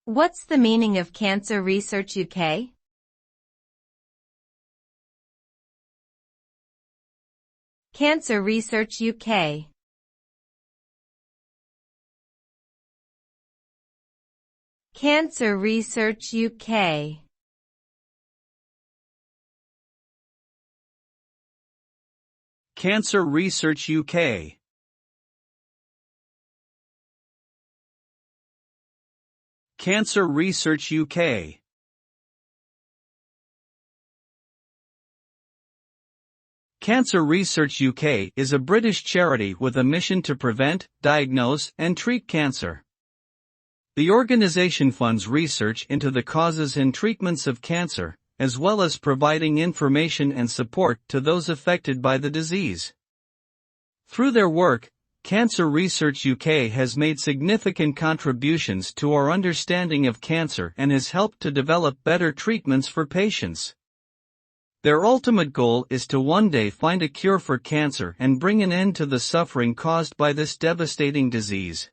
What's the meaning of Cancer Research UK? Cancer Research UK. Cancer Research UK. Cancer Research UK. Cancer Research UK. Cancer Research UK is a British charity with a mission to prevent, diagnose, and treat cancer. The organization funds research into the causes and treatments of cancer, as well as providing information and support to those affected by the disease. Through their work, Cancer Research UK has made significant contributions to our understanding of cancer and has helped to develop better treatments for patients. Their ultimate goal is to one day find a cure for cancer and bring an end to the suffering caused by this devastating disease.